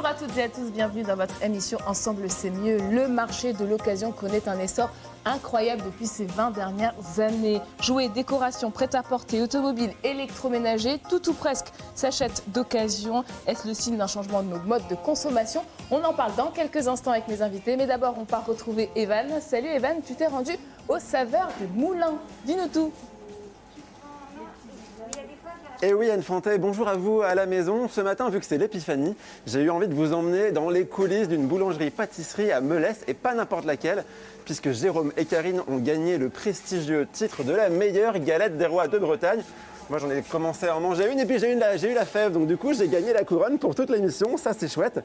Bonjour à toutes et à tous, bienvenue dans votre émission Ensemble c'est mieux. Le marché de l'occasion connaît un essor incroyable depuis ces 20 dernières années. Jouets, décorations, prêt-à-porter, automobiles, électroménagers, tout ou presque s'achète d'occasion. Est-ce le signe d'un changement de nos modes de consommation? On en parle dans quelques instants avec mes invités, mais d'abord on part retrouver Evan. Salut Evan, tu t'es rendu aux saveurs du Moulin. Dis-nous tout. Et oui, Anne Fantet, bonjour à vous à la maison. Ce matin, vu que c'est l'épiphanie, j'ai eu envie de vous emmener dans les coulisses d'une boulangerie-pâtisserie à Melesse, et pas n'importe laquelle, puisque Jérôme et Karine ont gagné le prestigieux titre de la meilleure galette des rois de Bretagne. Moi, j'en ai commencé à en manger une, et puis j'ai eu la fève, donc du coup, j'ai gagné la couronne pour toute l'émission, ça c'est chouette.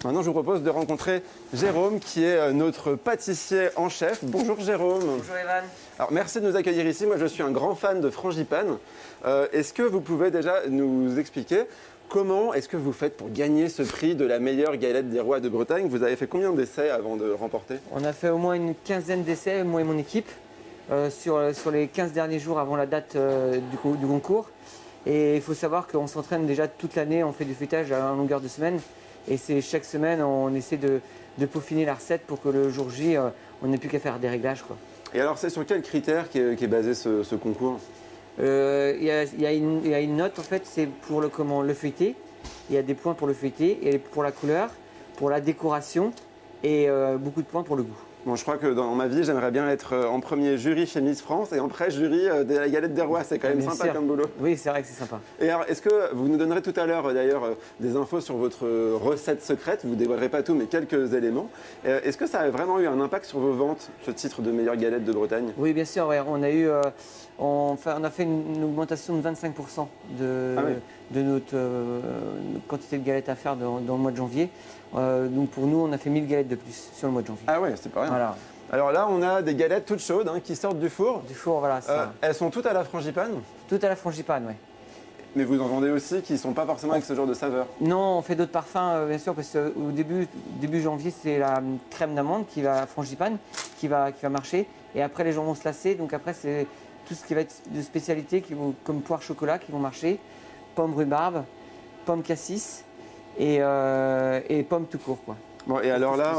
Maintenant, je vous propose de rencontrer Jérôme, qui est notre pâtissier en chef. Bonjour Jérôme. Bonjour Evan. Alors, merci de nous accueillir ici. Moi, je suis un grand fan de frangipane. Est-ce que vous pouvez déjà nous expliquer comment est-ce que vous faites pour gagner ce prix de la meilleure galette des rois de Bretagne? Vous avez fait combien d'essais avant de remporter? On a fait au moins une quinzaine d'essais, moi et mon équipe, sur les 15 derniers jours avant la date du concours. Et il faut savoir qu'on s'entraîne déjà toute l'année, on fait du feuilletage à longueur de semaine. Et c'est chaque semaine, on essaie de peaufiner la recette pour que le jour J, on n'ait plus qu'à faire des réglages, quoi. Et alors, c'est sur quel critère qu'est basé ce concours? Il y a une note, en fait, c'est pour le feuilleté. Il y a des points pour le feuilleté, et pour la couleur, pour la décoration et beaucoup de points pour le goût. Bon, je crois que dans ma vie, j'aimerais bien être en premier jury chez Miss France et après jury de la galette des rois. C'est quand même Bien sympa sûr. comme boulot. Oui, c'est vrai que c'est sympa. Et alors, est-ce que vous nous donnerez tout à l'heure d'ailleurs des infos sur votre recette secrète? Vous ne dévoilerez pas tout, mais quelques éléments. Est-ce que ça a vraiment eu un impact sur vos ventes, ce titre de meilleure galette de Bretagne? Oui, bien sûr. Ouais. On a fait une augmentation de 25% de notre quantité de galettes à faire dans le mois de janvier. Donc pour nous, on a fait 1000 galettes de plus sur le mois de janvier. Ah ouais, c'est pas rien. Voilà. Alors là, on a des galettes toutes chaudes qui sortent du four. Du four, voilà. Ça. Elles sont toutes à la frangipane, Tout à la frangipane, oui. mais vous en vendez aussi qui ne sont pas forcément avec ce genre de saveur. Non, on fait d'autres parfums, bien sûr, parce qu'au début janvier, c'est la crème d'amande frangipane qui va marcher. Et après, les gens vont se lasser. Donc après, c'est tout ce qui va être de spécialité, comme poire chocolat, qui vont marcher. Pomme rhubarbe, pomme cassis et pomme tout court, quoi. Bon, et alors là,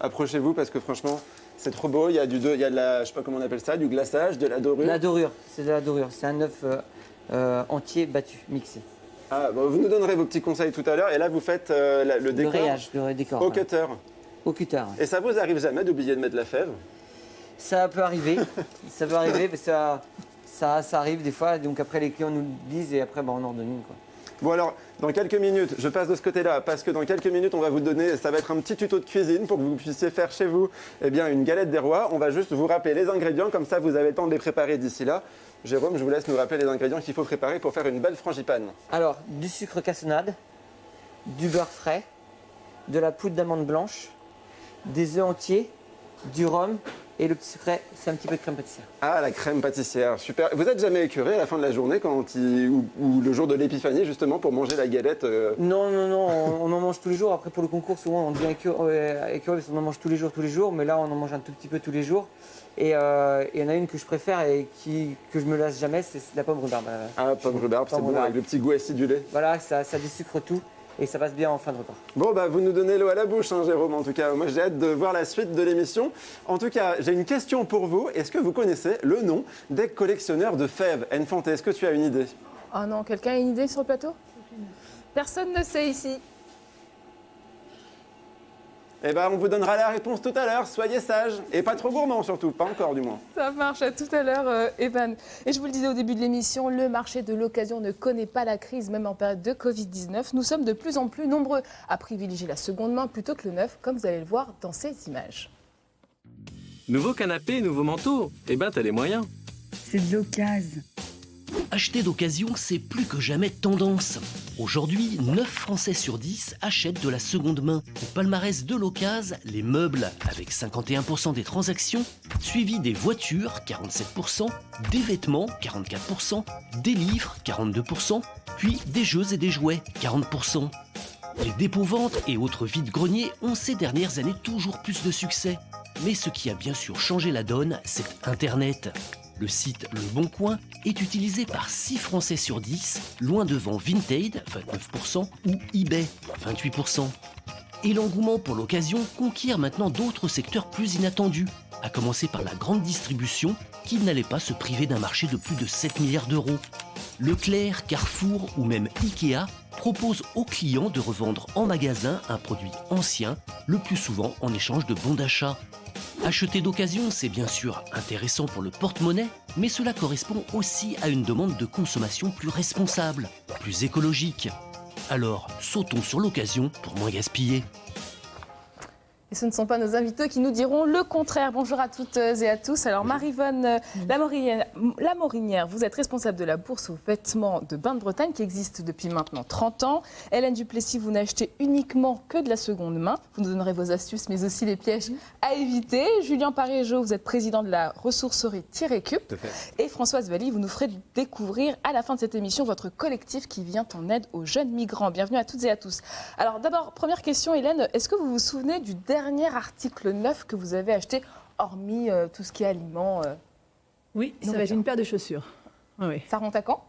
approchez-vous parce que franchement, c'est trop beau. Il y a de la, je sais pas comment on appelle ça, du glaçage, de la dorure. La dorure, c'est de la dorure. C'est un œuf entier battu, mixé. Ah, bon, vous nous donnerez vos petits conseils tout à l'heure. Et là, vous faites le décor. Le rayage, le décor. Au ouais. cutter. Au cutter. Ouais. Et ça vous arrive jamais d'oublier de mettre la fève? Ça peut arriver. Ça peut arriver, parce que ça arrive des fois. Donc après, les clients nous le disent et après, on en donne une, quoi. Bon alors, dans quelques minutes, je passe de ce côté-là parce que dans quelques minutes, on va vous donner, ça va être un petit tuto de cuisine pour que vous puissiez faire chez vous une galette des rois. On va juste vous rappeler les ingrédients, comme ça vous avez le temps de les préparer d'ici là. Jérôme, je vous laisse nous rappeler les ingrédients qu'il faut préparer pour faire une belle frangipane. Alors, du sucre cassonade, du beurre frais, de la poudre d'amande blanche, des œufs entiers, du rhum et le petit secret, c'est un petit peu de crème pâtissière. Ah, la crème pâtissière, super. Vous êtes jamais écœuré à la fin de la journée ou le jour de l'épiphanie justement pour manger la galette Non, on en mange tous les jours. Après, pour le concours, souvent, on devient écœuré parce qu'on en mange tous les jours. Mais là, on en mange un tout petit peu tous les jours. Et il y en a une que je préfère et que je me lasse jamais, c'est la pomme rhubarbe. Ah, pomme rhubarbe, c'est bon, avec le petit goût acidulé. Voilà, ça désucre tout et ça passe bien en fin de repas. Bon, vous nous donnez l'eau à la bouche, Jérôme, en tout cas. Moi, j'ai hâte de voir la suite de l'émission. En tout cas, j'ai une question pour vous. Est-ce que vous connaissez le nom des collectionneurs de fèves? Anne Fantet, est-ce que tu as une idée? Oh non, quelqu'un a une idée sur le plateau? Personne ne sait ici. Eh bien, on vous donnera la réponse tout à l'heure. Soyez sages. Et pas trop gourmand, surtout. Pas encore, du moins. Ça marche, à tout à l'heure, Evan. Et je vous le disais au début de l'émission, le marché de l'occasion ne connaît pas la crise, même en période de Covid-19. Nous sommes de plus en plus nombreux à privilégier la seconde main plutôt que le neuf, comme vous allez le voir dans ces images. Nouveau canapé, nouveau manteau. Eh ben, t'as les moyens. C'est de l'occasion. Acheter d'occasion, c'est plus que jamais tendance. Aujourd'hui, 9 Français sur 10 achètent de la seconde main. Au palmarès de l'occasion, les meubles, avec 51% des transactions, suivi des voitures, 47%, des vêtements, 44%, des livres, 42%, puis des jeux et des jouets, 40%. Les dépôts-ventes et autres vides-greniers ont ces dernières années toujours plus de succès. Mais ce qui a bien sûr changé la donne, c'est Internet. Le site Le Bon Coin est utilisé par 6 Français sur 10, loin devant Vinted, 29%, ou eBay, 28%. Et l'engouement pour l'occasion conquiert maintenant d'autres secteurs plus inattendus, à commencer par la grande distribution qui n'allait pas se priver d'un marché de plus de 7 milliards d'euros. Leclerc, Carrefour ou même Ikea proposent aux clients de revendre en magasin un produit ancien, le plus souvent en échange de bons d'achat. Acheter d'occasion, c'est bien sûr intéressant pour le porte-monnaie, mais cela correspond aussi à une demande de consommation plus responsable, plus écologique. Alors, sautons sur l'occasion pour moins gaspiller. Et ce ne sont pas nos invités qui nous diront le contraire. Bonjour à toutes et à tous. Alors Marie-Vonne Lamorinière, vous êtes responsable de la bourse aux vêtements de Bain de Bretagne qui existe depuis maintenant 30 ans. Hélène Duplessis, vous n'achetez uniquement que de la seconde main. Vous nous donnerez vos astuces mais aussi les pièges à éviter. Julien Parégeau, vous êtes président de la ressourcerie Tirecup. Et Françoise Valli, vous nous ferez découvrir à la fin de cette émission votre collectif qui vient en aide aux jeunes migrants. Bienvenue à toutes et à tous. Alors d'abord, première question Hélène, est-ce que vous vous souvenez du dernier article neuf que vous avez acheté, hormis tout ce qui est aliments Oui, ça va être une paire de chaussures. Oui. Ça remonte à quand?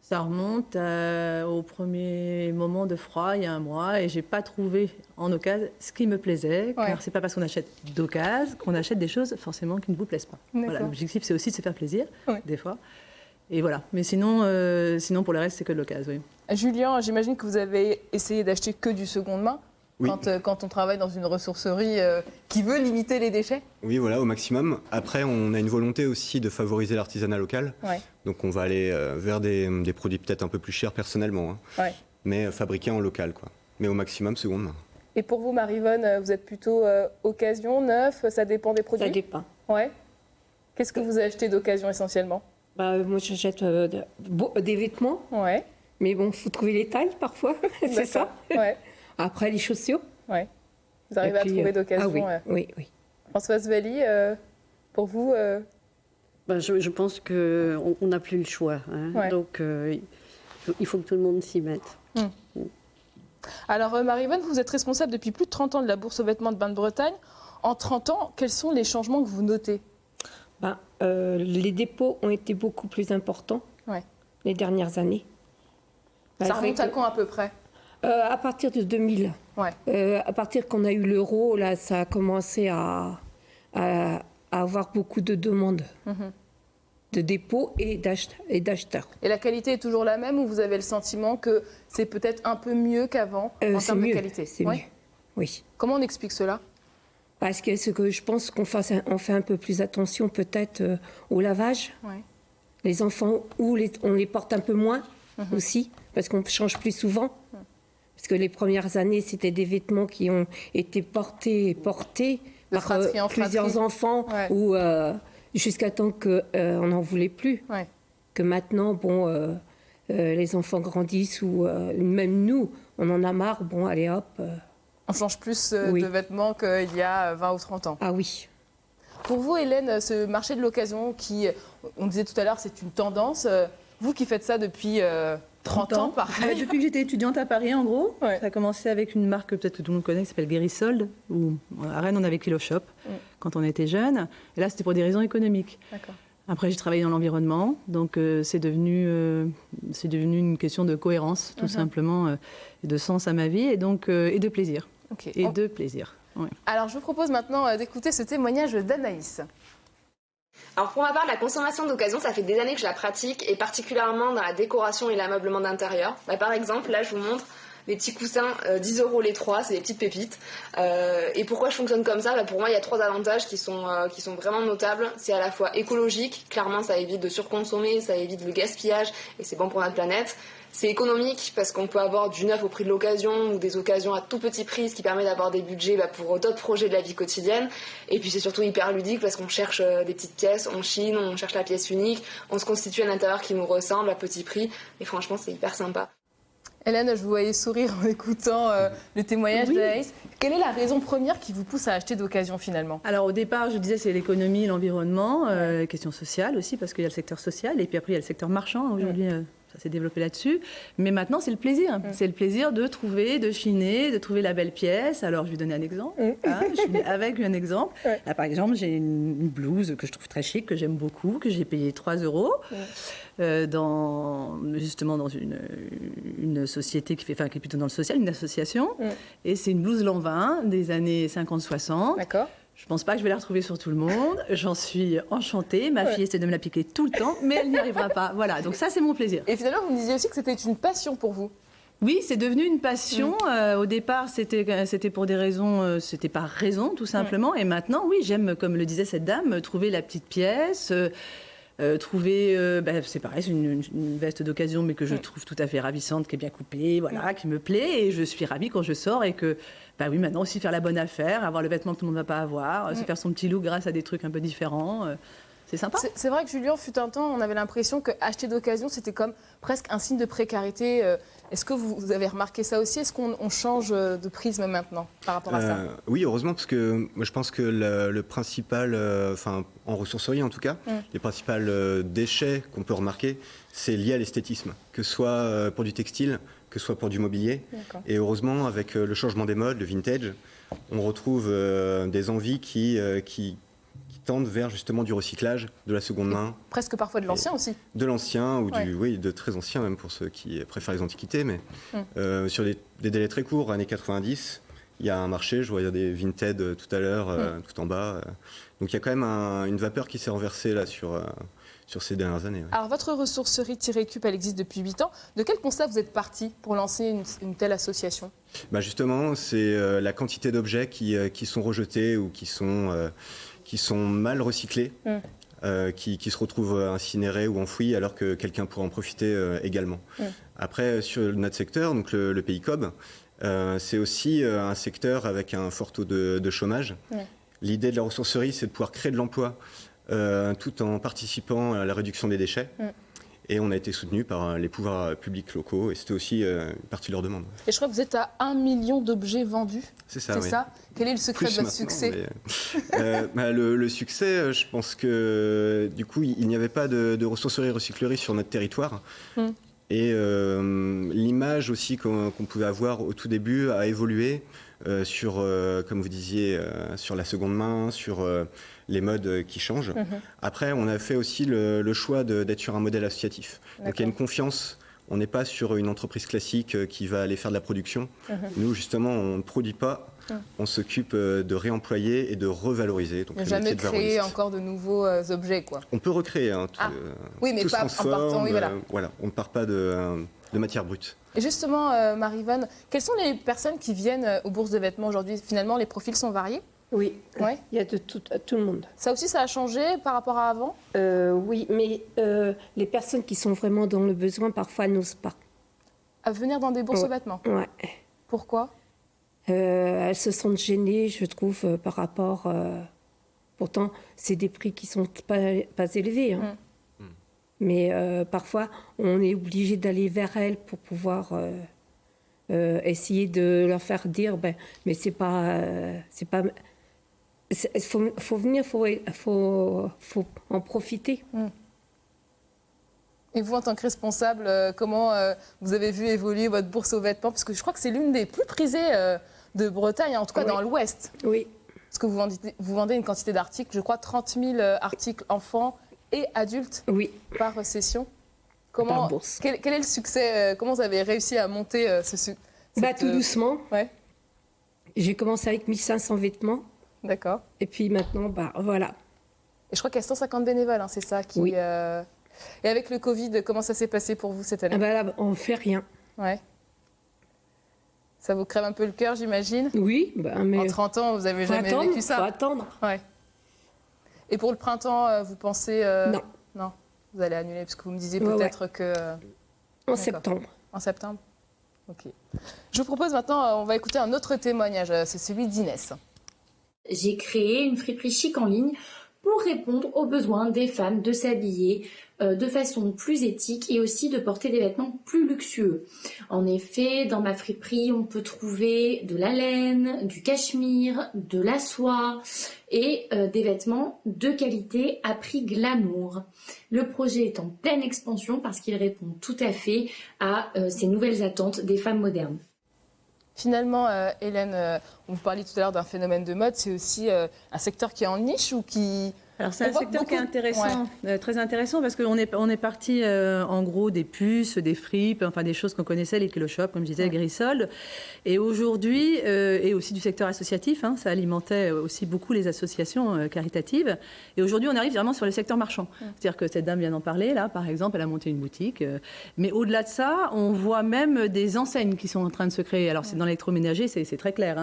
Ça remonte au premier moment de froid, il y a un mois, et j'ai pas trouvé en occasion ce qui me plaisait, car c'est pas parce qu'on achète d'occasion qu'on achète des choses forcément qui ne vous plaisent pas. Voilà, l'objectif, c'est aussi de se faire plaisir, des fois. Et voilà. Mais sinon pour le reste, c'est que de l'occasion. Oui. Julien, j'imagine que vous avez essayé d'acheter que du seconde main. Oui. Quand on travaille dans une ressourcerie qui veut limiter les déchets? Oui, voilà, au maximum. Après, on a une volonté aussi de favoriser l'artisanat local. Donc on va aller vers des produits peut-être un peu plus chers personnellement, mais fabriqués en local, quoi. Mais au maximum, seconde main. Et pour vous, Marie-Vonne, vous êtes plutôt occasion, neuf? Ça dépend des produits? Ça dépend. Ouais. Qu'est-ce que vous achetez d'occasion essentiellement? Moi, j'achète des vêtements. Ouais. Mais bon, il faut trouver les tailles parfois. C'est ça. Ouais. Après, les chaussures. Ouais. Vous arrivez à trouver d'occasion. Oui. Françoise Valli, pour vous je pense qu'on n'a plus le choix. Donc, il faut que tout le monde s'y mette. Alors, Marie-Vonne, vous êtes responsable depuis plus de 30 ans de la bourse aux vêtements de Bain de Bretagne. En 30 ans, quels sont les changements que vous notez? Les dépôts ont été beaucoup plus importants les dernières années. Ça remonte à quand à peu près? À partir de 2000. À partir qu'on a eu l'euro, là, ça a commencé à avoir beaucoup de demandes de dépôts et d'acheteurs. Et la qualité est toujours la même ou vous avez le sentiment que c'est peut-être un peu mieux qu'avant en termes de qualité? C'est mieux, oui. Comment on explique cela? Parce que je pense qu'on fait un peu plus attention peut-être au lavage. Les enfants, on les porte un peu moins aussi, parce qu'on change plus souvent. Parce que les premières années, c'était des vêtements qui ont été portés par plusieurs enfants, ou jusqu'à temps qu'on n'en voulait plus. Que maintenant, les enfants grandissent, ou même nous, on en a marre, allez hop. On change plus de vêtements qu'il y a 20 ou 30 ans. Ah oui. Pour vous, Hélène, ce marché de l'occasion qui, on disait tout à l'heure, c'est une tendance, vous qui faites ça depuis 30 ans, pareil. Depuis que j'étais étudiante à Paris, en gros, ça a commencé avec une marque peut-être que tout le monde connaît, qui s'appelle Guérisold, où à Rennes, on avait Kilo Shop quand on était jeune. Et là, c'était pour des raisons économiques. Après, j'ai travaillé dans l'environnement, donc c'est devenu une question de cohérence, tout simplement, et de sens à ma vie, et donc et de plaisir. De plaisir. Alors, je vous propose maintenant d'écouter ce témoignage d'Anaïs. Alors pour ma part, la consommation d'occasion, ça fait des années que je la pratique, et particulièrement dans la décoration et l'ameublement d'intérieur. Par exemple, là je vous montre les petits coussins, 10 € les 3, c'est des petites pépites. Et pourquoi je fonctionne comme ça? Pour moi, il y a 3 avantages qui sont vraiment notables. C'est à la fois écologique, clairement ça évite de surconsommer, ça évite le gaspillage, et c'est bon pour notre planète. C'est économique parce qu'on peut avoir du neuf au prix de l'occasion ou des occasions à tout petit prix, ce qui permet d'avoir des budgets pour d'autres projets de la vie quotidienne. Et puis c'est surtout hyper ludique parce qu'on cherche des petites pièces, on chine, on cherche la pièce unique, on se constitue un intérieur qui nous ressemble à petit prix. Et franchement, c'est hyper sympa. Hélène, je vous voyais sourire en écoutant le témoignage d'Anaïs. Quelle est la raison première qui vous pousse à acheter d'occasion finalement? Alors au départ, je disais c'est l'économie, l'environnement, question sociale aussi, parce qu'il y a le secteur social, et puis après il y a le secteur marchand. Aujourd'hui, s'est développé là-dessus. Mais maintenant, c'est le plaisir. C'est le plaisir de trouver, de chiner, de trouver la belle pièce. Alors, je vais donner un exemple. Je vais avec un exemple. Là, par exemple, j'ai une blouse que je trouve très chic, que j'aime beaucoup, que j'ai payée 3 €. Justement dans une société qui est plutôt dans le social, une association. Et c'est une blouse Lanvin des années 50-60. D'accord. Je ne pense pas que je vais la retrouver sur tout le monde. J'en suis enchantée. Ma fille essaie de me la piquer tout le temps, mais elle n'y arrivera pas. Voilà, donc ça, c'est mon plaisir. Et finalement, vous me disiez aussi que c'était une passion pour vous. Oui, c'est devenu une passion. Au départ, c'était pour des raisons, c'était par raison, tout simplement. Et maintenant, oui, j'aime, comme le disait cette dame, trouver la petite pièce. C'est pareil, c'est une veste d'occasion, mais que je trouve tout à fait ravissante, qui est bien coupée, voilà, qui me plaît. Et je suis ravie quand je sors et que, maintenant aussi faire la bonne affaire, avoir le vêtement que tout le monde ne va pas avoir, se faire son petit look grâce à des trucs un peu différents. C'est sympa. C'est vrai que Julien, fut un temps, on avait l'impression qu'acheter d'occasion, c'était comme presque un signe de précarité. Est-ce que vous avez remarqué ça aussi? Est-ce qu'on change de prisme maintenant par rapport à ça? Oui, heureusement, parce que moi, je pense que le principal, en ressourcerie en tout cas, les principaux déchets qu'on peut remarquer, c'est lié à l'esthétisme, que ce soit pour du textile, que ce soit pour du mobilier. Et heureusement, avec le changement des modes, le vintage, on retrouve des envies qui tendent vers justement du recyclage, de la seconde main. Presque parfois de l'ancien aussi. De l'ancien, ou de très ancien, même pour ceux qui préfèrent les antiquités. Mais sur des délais très courts, années 90, il y a un marché, je vois il y a des Vinted tout à l'heure, tout en bas. Donc il y a quand même une vapeur qui s'est renversée là sur ces dernières années. Alors votre ressourcerie Tirecup, elle existe depuis 8 ans. De quel constat vous êtes parti pour lancer une telle association? Justement, c'est la quantité d'objets qui sont rejetés ou qui sont mal recyclés, qui se retrouvent incinérés ou enfouis alors que quelqu'un pourrait en profiter également. Après, sur notre secteur, donc le PICOB, c'est aussi un secteur avec un fort taux de chômage. L'idée de la ressourcerie, c'est de pouvoir créer de l'emploi tout en participant à la réduction des déchets. Et on a été soutenu par les pouvoirs publics locaux et c'était aussi une partie de leur demande. Et je crois que vous êtes à 1 million d'objets vendus. C'est ça, oui. Quel est le secret de votre succès? Le succès, je pense que du coup, il n'y avait pas de ressourcerie-recyclerie sur notre territoire. Et l'image aussi qu'on pouvait avoir au tout début a évolué sur, comme vous disiez, sur la seconde main, sur les modes qui changent. Après, on a fait aussi le choix d'être sur un modèle associatif. Donc il y a une confiance. On n'est pas sur une entreprise classique qui va aller faire de la production. Nous, justement, on ne produit pas. On s'occupe de réemployer et de revaloriser. Donc, jamais créer encore de nouveaux objets, quoi. On peut recréer. Oui, mais pas en partant. Oui, voilà, on ne part pas de matière brute. Et justement, Marie-Yvonne, quelles sont les personnes qui viennent aux bourses de vêtements aujourd'hui? Finalement, les profils sont variés? Oui, il y a de tout le monde. Ça aussi, ça a changé par rapport à avant? Oui, mais les personnes qui sont vraiment dans le besoin, parfois, n'osent pas. À venir dans des bourses de vêtements? Ouais. Pourquoi? Elles se sentent gênées, je trouve, par rapport... Pourtant, c'est des prix qui ne sont pas élevés. Mais parfois, on est obligé d'aller vers elles pour pouvoir essayer de leur faire dire mais c'est pas... Il faut venir, faut en profiter. Et vous, en tant que responsable, comment vous avez vu évoluer votre bourse aux vêtements? Parce que je crois que c'est l'une des plus prisées de Bretagne, en tout cas dans l'Ouest. Oui. Parce que vous vendez une quantité d'articles, je crois 30 000 articles enfants et adultes par session. Par bourse. Quel est le succès? Comment vous avez réussi à monter tout doucement. J'ai commencé avec 1500 vêtements. D'accord. Et puis maintenant, voilà. Et je crois qu'il y a 150 bénévoles, c'est ça qui... Oui. Et avec le Covid, comment ça s'est passé pour vous cette année? Là, on ne fait rien. Ouais. Ça vous crève un peu le cœur, j'imagine? Oui. Mais en 30 ans, vous n'avez jamais vécu ça? Il faut attendre. Ouais. Et pour le printemps, vous pensez... Non. Non, vous allez annuler, parce que vous me disiez peut-être que... En septembre. En septembre? Ok. Je vous propose maintenant, on va écouter un autre témoignage, c'est celui d'Inès. J'ai créé une friperie chic en ligne pour répondre aux besoins des femmes de s'habiller de façon plus éthique et aussi de porter des vêtements plus luxueux. En effet, dans ma friperie, on peut trouver de la laine, du cachemire, de la soie et des vêtements de qualité à prix glamour. Le projet est en pleine expansion parce qu'il répond tout à fait à ces nouvelles attentes des femmes modernes. Finalement, Hélène, on vous parlait tout à l'heure d'un phénomène de mode, c'est aussi un secteur qui est en niche ou qui... Alors c'est un secteur qui est intéressant, très intéressant, parce qu'on est parti en gros des puces, des fripes, enfin des choses qu'on connaissait, les kiloshops, comme je disais, Grisol. Et aujourd'hui, et aussi du secteur associatif, ça alimentait aussi beaucoup les associations caritatives. Et aujourd'hui, on arrive vraiment sur le secteur marchand. C'est-à-dire que cette dame vient d'en parler, là, par exemple, elle a monté une boutique. Mais au-delà de ça, on voit même des enseignes qui sont en train de se créer. Alors c'est dans l'électroménager, c'est très clair.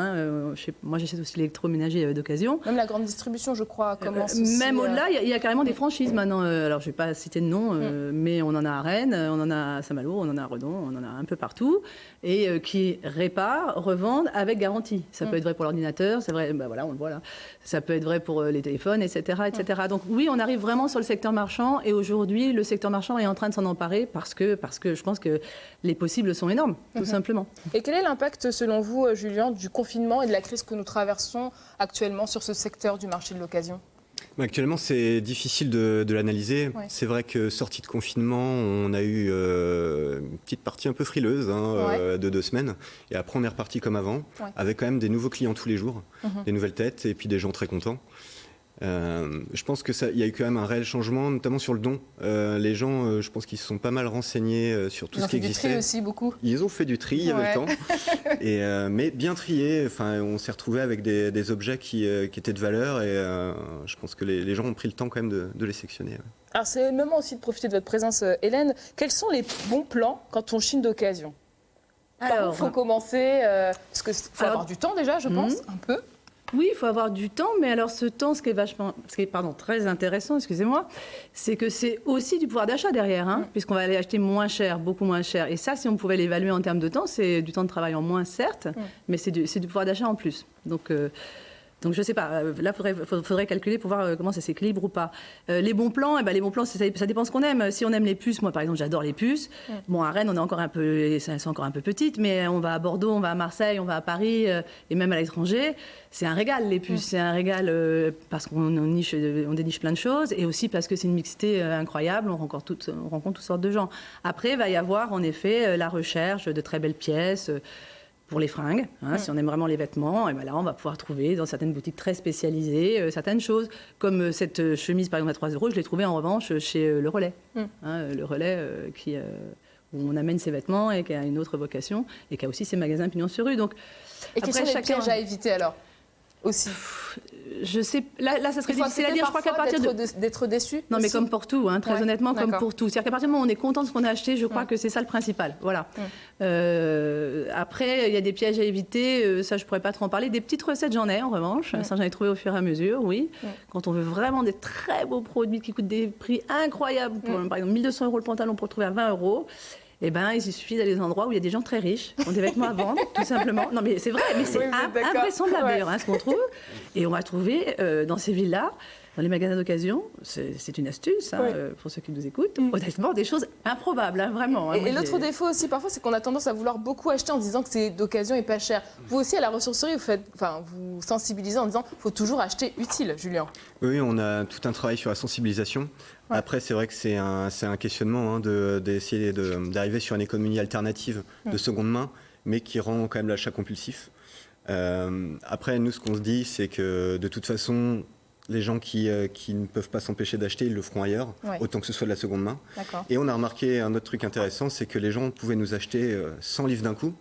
Moi, j'achète aussi l'électroménager d'occasion. Même la grande distribution, je crois, commence aussi... Même au-delà, il y a carrément des franchises maintenant. Alors, je ne vais pas citer de nom, mais on en a à Rennes, on en a à Saint-Malo, on en a à Redon, on en a un peu partout, et qui réparent, revendent avec garantie. Ça peut être vrai pour l'ordinateur, c'est vrai, voilà, on le voit là. Ça peut être vrai pour les téléphones, etc., etc. Donc oui, on arrive vraiment sur le secteur marchand, et aujourd'hui, le secteur marchand est en train de s'en emparer parce que je pense que les possibles sont énormes, tout simplement. Et quel est l'impact, selon vous, Julien, du confinement et de la crise que nous traversons actuellement sur ce secteur du marché de l'occasion ? Actuellement, c'est difficile de l'analyser. Ouais. C'est vrai que sortie de confinement, on a eu une petite partie un peu frileuse de 2 semaines. Et après, on est reparti comme avant, avec quand même des nouveaux clients tous les jours, des nouvelles têtes et puis des gens très contents. Je pense qu'il y a eu quand même un réel changement, notamment sur le don. Les gens, je pense qu'ils se sont pas mal renseignés sur tout ce qui existait. Ils ont fait du tri aussi, beaucoup. Ils ont fait du tri, il y avait le temps. Mais bien trié, on s'est retrouvé avec des objets qui étaient de valeur et je pense que les gens ont pris le temps quand même de les sectionner. Ouais. Alors c'est le moment aussi de profiter de votre présence, Hélène. Quels sont les bons plans quand on chine d'occasion ? Alors, il faut commencer, parce qu'il faut avoir du temps déjà, je pense, un peu. Oui, il faut avoir du temps, mais alors ce temps, ce qui est très intéressant, excusez-moi, c'est que c'est aussi du pouvoir d'achat derrière, puisqu'on va aller acheter moins cher, beaucoup moins cher. Et ça, si on pouvait l'évaluer en termes de temps, c'est du temps de travail en moins, certes, mais c'est du pouvoir d'achat en plus. Donc je ne sais pas, là, il faudrait calculer pour voir comment ça s'équilibre ou pas. Les bons plans, ça dépend ce qu'on aime. Si on aime les puces, moi par exemple, j'adore les puces. Bon, à Rennes, c'est encore un peu petite, mais on va à Bordeaux, on va à Marseille, on va à Paris et même à l'étranger. C'est un régal, les puces. C'est un régal parce qu'on déniche plein de choses et aussi parce que c'est une mixité incroyable. On rencontre toutes sortes de gens. Après, il va y avoir en effet la recherche de très belles pièces. Pour les fringues, si on aime vraiment les vêtements, et ben là on va pouvoir trouver dans certaines boutiques très spécialisées certaines choses, comme cette chemise par exemple à 3 €, je l'ai trouvée en revanche chez Le Relais. Le Relais où on amène ses vêtements et qui a une autre vocation et qui a aussi ses magasins pignon sur rue. Donc, et quels sont les pièges à éviter alors aussi? Je sais, là, ça serait difficile à dire. Je crois qu'à partir d'être déçu. Non, mais comme pour tout, très honnêtement, comme pour tout. C'est-à-dire qu'à partir du moment où on est content de ce qu'on a acheté, je crois que c'est ça le principal. Voilà. Après, il y a des pièges à éviter. Ça, je pourrais pas trop en parler. Des petites recettes, j'en ai en revanche. Ça, j'en ai trouvé au fur et à mesure, oui. Quand on veut vraiment des très beaux produits qui coûtent des prix incroyables, par exemple 1 200 € le pantalon pour le trouver à 20 €. Eh ben, il suffit d'aller dans des endroits où il y a des gens très riches, qui ont des vêtements à vendre, tout simplement. Non, mais c'est vrai, mais c'est invraisemblable d'ailleurs, ce qu'on trouve. Et on va trouver dans ces villes-là, dans les magasins d'occasion, c'est une astuce pour ceux qui nous écoutent, honnêtement, des choses improbables, vraiment. Et l'autre défaut aussi, parfois, c'est qu'on a tendance à vouloir beaucoup acheter en disant que c'est d'occasion et pas cher. Vous aussi, à la ressourcerie, vous sensibilisez en disant qu'il faut toujours acheter utile, Julien. Oui, on a tout un travail sur la sensibilisation. Après, c'est vrai que c'est un questionnement d'essayer d'arriver sur une économie alternative de seconde main, mais qui rend quand même l'achat compulsif. Après, nous, ce qu'on se dit, c'est que de toute façon, les gens qui ne peuvent pas s'empêcher d'acheter, ils le feront ailleurs, autant que ce soit de la seconde main. Et on a remarqué un autre truc intéressant, c'est que les gens pouvaient nous acheter 100 livres d'un coup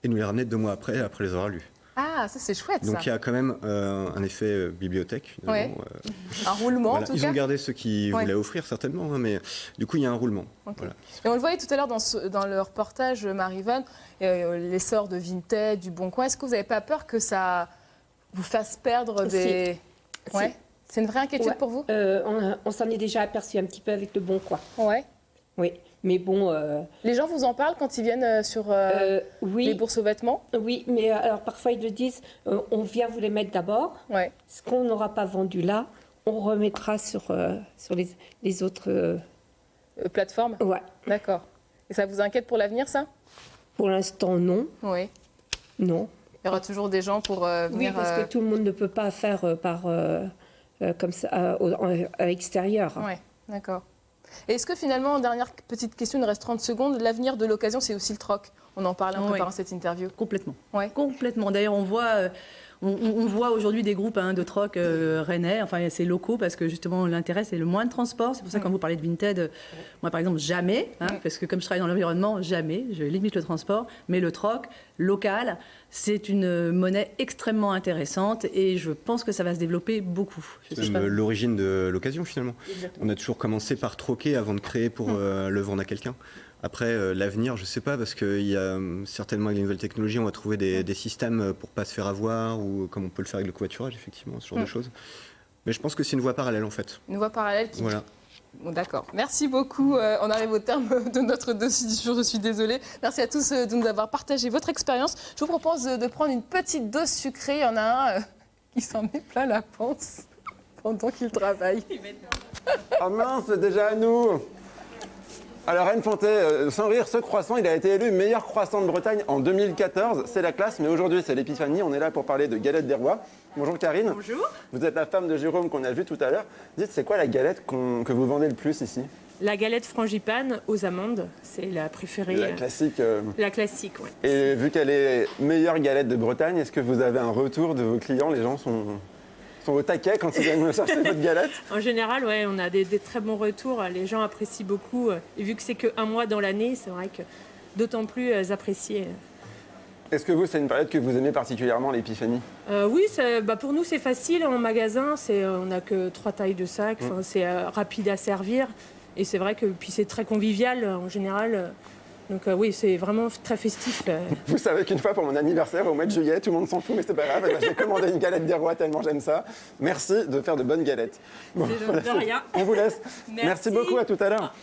et nous les ramener 2 mois après les avoir lus. Ah, ça c'est chouette. Donc il y a quand même un effet bibliothèque. Un roulement, en tout cas. Ils ont gardé ceux qui voulaient offrir certainement, mais du coup il y a un roulement. Voilà. Et on le voyait tout à l'heure dans le reportage, Marie-Vonne, l'essor de Vinted, du Bon Coin. Est-ce que vous n'avez pas peur que ça vous fasse perdre des... Ouais. C'est une vraie inquiétude pour vous? On s'en est déjà aperçu un petit peu avec le Bon Coin. Oui. Mais bon... Les gens vous en parlent quand ils viennent sur les bourses aux vêtements? Oui, mais alors parfois ils le disent, on vient vous les mettre d'abord. Ce qu'on n'aura pas vendu là, on remettra sur les autres plateformes. Ouais. D'accord. Et ça vous inquiète pour l'avenir, ça? Pour l'instant, non. Oui. Non. Il y aura toujours des gens pour venir... Oui, parce que tout le monde ne peut pas faire comme ça à l'extérieur. Oui, d'accord. Et est-ce que finalement, dernière petite question, il nous reste 30 secondes, l'avenir de l'occasion, c'est aussi le troc? On en parlait en préparant cette interview. Complètement. Ouais. Complètement. D'ailleurs, on voit aujourd'hui des groupes de troc rennais, enfin c'est locaux, parce que justement l'intérêt c'est le moins de transport. C'est pour ça que quand vous parlez de Vinted, moi par exemple jamais, parce que comme je travaille dans l'environnement, jamais, je limite le transport. Mais le troc local, c'est une monnaie extrêmement intéressante et je pense que ça va se développer beaucoup. C'est même l'origine de l'occasion finalement. Exactement. On a toujours commencé par troquer avant de créer pour le vendre à quelqu'un. Après, l'avenir, je ne sais pas, parce qu'il y a certainement avec les nouvelles technologies, on va trouver des systèmes pour ne pas se faire avoir, ou comme on peut le faire avec le covoiturage, effectivement, ce genre de choses. Mais je pense que c'est une voie parallèle, en fait. Une voie parallèle qui... Voilà. Bon, d'accord. Merci beaucoup. On arrive au terme de notre dossier du jour. Je suis désolée. Merci à tous de nous avoir partagé votre expérience. Je vous propose de prendre une petite dose sucrée. Il y en a un qui s'en met plein la panse pendant qu'il travaille. Ah mince, c'est déjà à nous. Alors Anne Fontet, sans rire, ce croissant, il a été élu meilleur croissant de Bretagne en 2014. C'est la classe, mais aujourd'hui c'est l'épiphanie. On est là pour parler de galette des rois. Bonjour Karine. Bonjour. Vous êtes la femme de Jérôme qu'on a vu tout à l'heure. Dites, c'est quoi la galette que vous vendez le plus ici? La galette frangipane aux amandes, c'est la préférée. La classique. La classique, oui. Et vu qu'elle est meilleure galette de Bretagne, est-ce que vous avez un retour de vos clients? Les gens sont au taquet quand ils viennent chercher votre galette? En général, ouais, on a des très bons retours. Les gens apprécient beaucoup. Et vu que c'est qu'un mois dans l'année, c'est vrai que d'autant plus apprécié. Est-ce que vous, c'est une période que vous aimez particulièrement, l'épiphanie? Oui, pour nous, c'est facile en magasin. On n'a que 3 tailles de sac. C'est rapide à servir. Et c'est vrai que puis c'est très convivial en général. Donc oui, c'est vraiment très festif. Vous savez qu'une fois pour mon anniversaire au mois de juillet, tout le monde s'en fout, mais c'est pas grave. J'ai commandé une galette des rois tellement j'aime ça. Merci de faire de bonnes galettes. Bon, de rien. On vous laisse. Merci beaucoup, à tout à l'heure.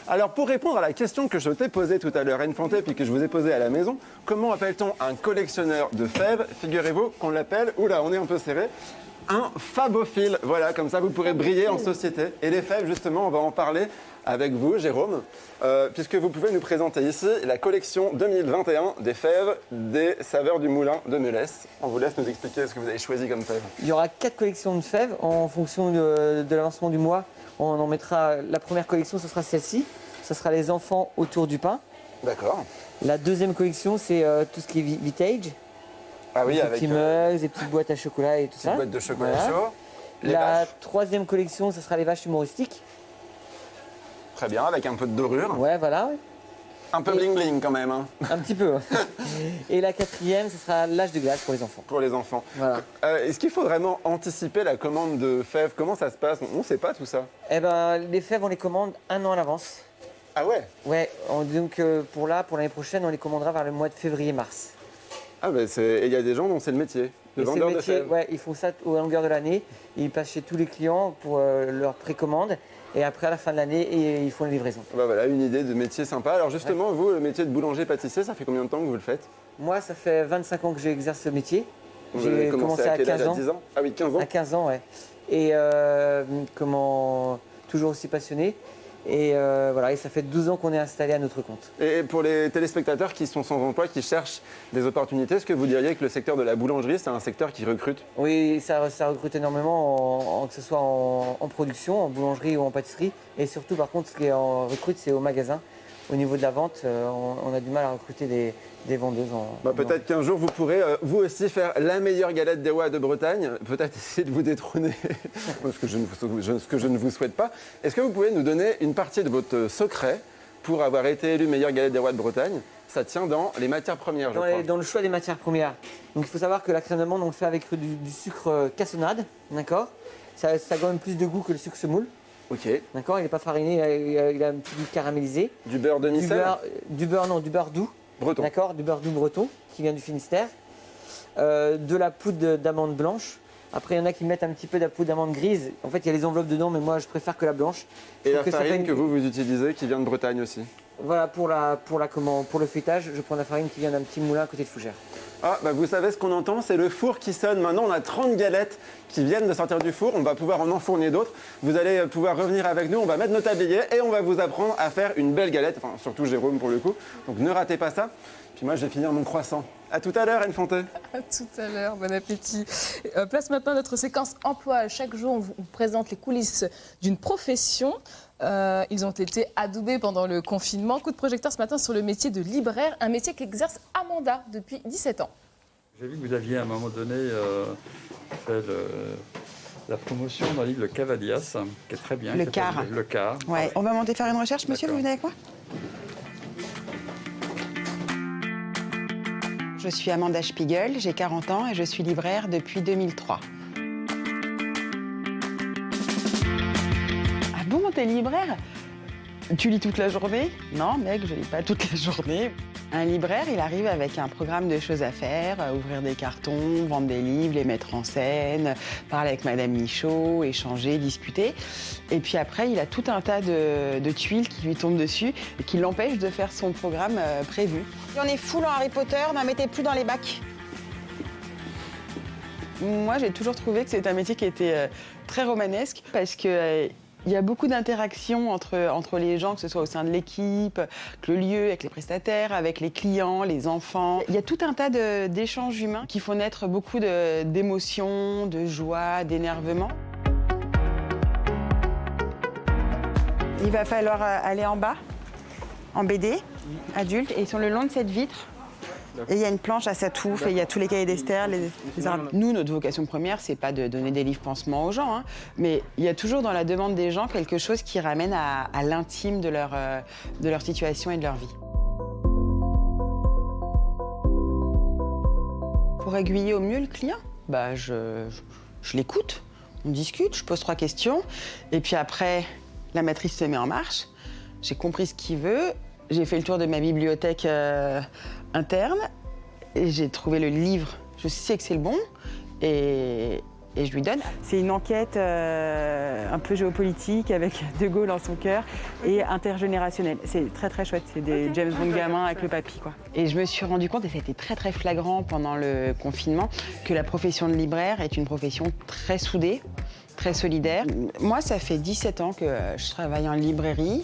Alors pour répondre à la question que je t'ai posée tout à l'heure, Anne Fontet, puis que je vous ai posée à la maison, comment appelle-t-on un collectionneur de fèves? Figurez-vous qu'on l'appelle, oula, on est un peu serré, un fabophile. Voilà, comme ça vous pourrez briller en société. Et les fèves, justement, on va en parler avec vous, Jérôme, puisque vous pouvez nous présenter ici la collection 2021 des fèves des saveurs du moulin de Melesse. On vous laisse nous expliquer ce que vous avez choisi comme fèves. Il y aura 4 collections de fèves en fonction de l'avancement du mois. On en mettra la première collection, ce sera celle-ci. Ce sera les enfants autour du pain. D'accord. La deuxième collection, c'est tout ce qui est vintage. Ah oui, des avec petits mugs, des petites boîtes à chocolat et tout ça. Des boîtes de chocolat chaud. La troisième collection, ce sera les vaches humoristiques. Très bien, avec un peu de dorure. Ouais, voilà. Un peu bling bling quand même. Hein. Un petit peu. Et la quatrième, ce sera l'âge de glace pour les enfants. Pour les enfants. Voilà. Est-ce qu'il faut vraiment anticiper la commande de fèves? Comment ça se passe? On ne sait pas tout ça. Eh ben, les fèves, on les commande 1 an à l'avance. Ah ouais? Ouais, donc pour l'année prochaine, on les commandera vers le mois de février-mars. Ah ben, il y a des gens dont c'est le métier, le vendeur de fèves. Ouais, ils font ça au longueur de l'année. Ils passent chez tous les clients pour leur précommande. Et après, à la fin de l'année, ils font les livraisons. Bah voilà, une idée de métier sympa. Alors justement, vous, le métier de boulanger-pâtissier, ça fait combien de temps que vous le faites? Moi, ça fait 25 ans que j'exerce ce métier. J'ai commencé à 15 ans. À 10 ans? Ah oui, 15 ans. À 15 ans, ouais. Et toujours aussi passionné. Et voilà, et ça fait 12 ans qu'on est installé à notre compte. Et pour les téléspectateurs qui sont sans emploi, qui cherchent des opportunités, est-ce que vous diriez que le secteur de la boulangerie, c'est un secteur qui recrute? Oui, ça recrute énormément, que ce soit en production, en boulangerie ou en pâtisserie. Et surtout, par contre, ce qui recrute, c'est au magasin. Au niveau de la vente, on a du mal à recruter des vendeuses. Peut-être qu'un jour, vous pourrez, vous aussi, faire la meilleure galette des rois de Bretagne. Peut-être essayer de vous détrôner, ce que je ne vous souhaite pas. Est-ce que vous pouvez nous donner une partie de votre secret pour avoir été élu meilleure galette des rois de Bretagne? Ça tient dans les matières premières, je crois. Dans le choix des matières premières. Donc il faut savoir que la crème d'amande, on le fait avec du sucre cassonade, d'accord? Ça a quand même plus de goût que le sucre semoule. Ok. D'accord, il n'est pas fariné, il a un petit goût caramélisé. Du beurre demi-sel? Du beurre doux. Breton. D'accord, du beurre doux breton qui vient du Finistère. De la poudre d'amande blanche. Après, il y en a qui mettent un petit peu de la poudre d'amande grise. En fait, il y a les enveloppes dedans, mais moi, je préfère que la blanche. Et la farine que vous utilisez, qui vient de Bretagne aussi? Voilà, pour le feuilletage, je prends la farine qui vient d'un petit moulin à côté de Fougères. Ah, bah vous savez ce qu'on entend, c'est le four qui sonne. Maintenant, on a 30 galettes qui viennent de sortir du four. On va pouvoir en enfourner d'autres. Vous allez pouvoir revenir avec nous. On va mettre nos tabliers et on va vous apprendre à faire une belle galette. Enfin, surtout Jérôme pour le coup. Donc ne ratez pas ça. Puis moi, je vais finir mon croissant. À tout à l'heure, Anne Fontet. À tout à l'heure, bon appétit. Place maintenant à notre séquence emploi. Chaque jour, on vous présente les coulisses d'une profession. Ils ont été adoubés pendant le confinement. Coup de projecteur ce matin sur le métier de libraire, un métier qu'exerce Amanda depuis 17 ans. J'ai vu que vous aviez à un moment donné fait la promotion d'un livre, Le Cavalias, qui est très bien. Le Car. Le Car. Ouais. On va monter faire une recherche, monsieur, vous venez avec moi ? Je suis Amanda Spiegel, j'ai 40 ans et je suis libraire depuis 2003. Ah bon, t'es libraire ? Tu lis toute la journée ? Non, mec, je lis pas toute la journée. Un libraire, il arrive avec un programme de choses à faire, ouvrir des cartons, vendre des livres, les mettre en scène, parler avec Madame Michaud, échanger, discuter. Et puis après, il a tout un tas de tuiles qui lui tombent dessus et qui l'empêchent de faire son programme prévu. Et on est full en Harry Potter, n'en mettez plus dans les bacs. Moi, j'ai toujours trouvé que c'était un métier qui était très romanesque parce que il y a beaucoup d'interactions entre les gens, que ce soit au sein de l'équipe, avec le lieu, avec les prestataires, avec les clients, les enfants. Il y a tout un tas d'échanges humains qui font naître beaucoup d'émotions, de joie, d'énervement. Il va falloir aller en bas, en BD, adulte, et sur le long de cette vitre, et il y a une planche à sa touffe, et il y a tous les cahiers d'Esther, les arabes. Nous, notre vocation première, c'est pas de donner des livres pansements aux gens, hein, mais il y a toujours dans la demande des gens quelque chose qui ramène à l'intime de leur situation et de leur vie. Pour aiguiller au mieux le client, bah je l'écoute, on discute, je pose 3 questions, et puis après, la matrice se met en marche. J'ai compris ce qu'il veut, j'ai fait le tour de ma bibliothèque interne et j'ai trouvé le livre. Je sais que c'est le bon et je lui donne. C'est une enquête un peu géopolitique avec De Gaulle dans son cœur et intergénérationnelle. C'est très très chouette, c'est des James Bond gamins avec le papy, quoi. Et je me suis rendu compte, et ça a été très très flagrant pendant le confinement, que la profession de libraire est une profession très soudée, très solidaire. Moi, ça fait 17 ans que je travaille en librairie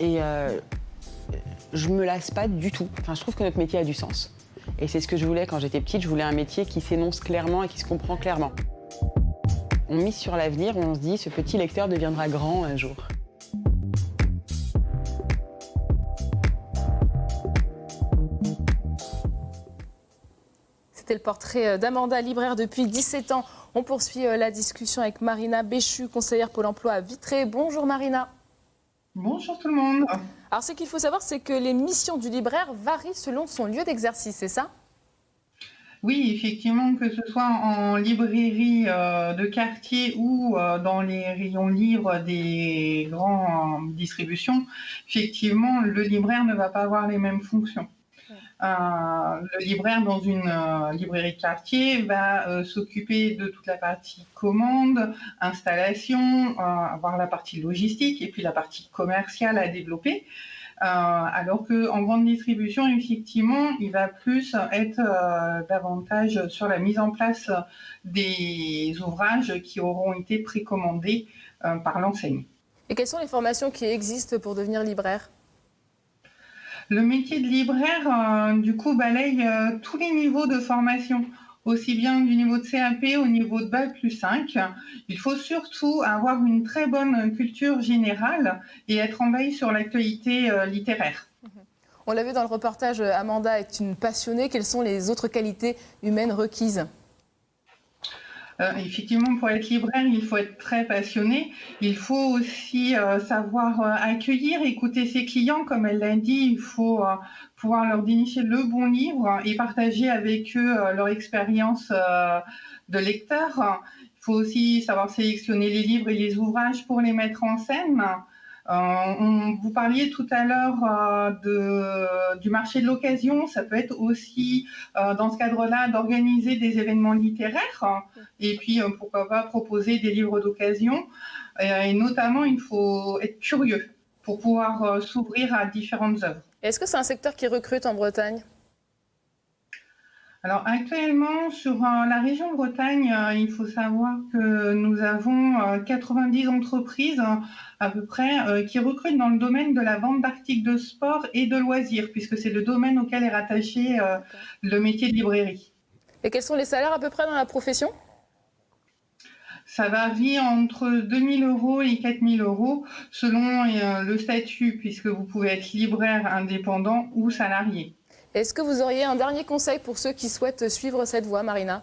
et je me lasse pas du tout. Enfin, je trouve que notre métier a du sens. Et c'est ce que je voulais quand j'étais petite. Je voulais un métier qui s'énonce clairement et qui se comprend clairement. On mise sur l'avenir, on se dit, ce petit lecteur deviendra grand un jour. C'était le portrait d'Amanda, libraire depuis 17 ans. On poursuit la discussion avec Marina Béchu, conseillère Pôle emploi à Vitré. Bonjour Marina. Bonjour tout le monde. Alors ce qu'il faut savoir, c'est que les missions du libraire varient selon son lieu d'exercice, c'est ça ? Oui, effectivement, que ce soit en librairie de quartier ou dans les rayons livres des grandes distributions, effectivement, le libraire ne va pas avoir les mêmes fonctions. Le libraire dans une librairie de quartier va s'occuper de toute la partie commande, installation, avoir la partie logistique et puis la partie commerciale à développer. Alors qu'en grande distribution, effectivement, il va plus être davantage sur la mise en place des ouvrages qui auront été précommandés par l'enseigne. Et quelles sont les formations qui existent pour devenir libraire ? Le métier de libraire, du coup, balaye tous les niveaux de formation, aussi bien du niveau de CAP au niveau de Bac plus 5. Il faut surtout avoir une très bonne culture générale et être en veille sur l'actualité littéraire. On l'a vu dans le reportage, Amanda est une passionnée. Quelles sont les autres qualités humaines requises ? Effectivement, pour être libraire, il faut être très passionné. Il faut aussi savoir accueillir, écouter ses clients. Comme elle l'a dit, il faut pouvoir leur dénicher le bon livre et partager avec eux leur expérience de lecteur. Il faut aussi savoir sélectionner les livres et les ouvrages pour les mettre en scène. Vous parliez tout à l'heure du marché de l'occasion. Ça peut être aussi, dans ce cadre-là, d'organiser des événements littéraires et puis, pourquoi pas, proposer des livres d'occasion. Et notamment, il faut être curieux pour pouvoir s'ouvrir à différentes œuvres. Est-ce que c'est un secteur qui recrute en Bretagne ? Alors actuellement, sur la région Bretagne, il faut savoir que nous avons 90 entreprises à peu près qui recrutent dans le domaine de la vente d'articles de sport et de loisirs, puisque c'est le domaine auquel est rattaché le métier de librairie. Et quels sont les salaires à peu près dans la profession ? Ça varie entre 2 000 € et 4 000 € selon le statut, puisque vous pouvez être libraire indépendant ou salarié. Est-ce que vous auriez un dernier conseil pour ceux qui souhaitent suivre cette voie, Marina ?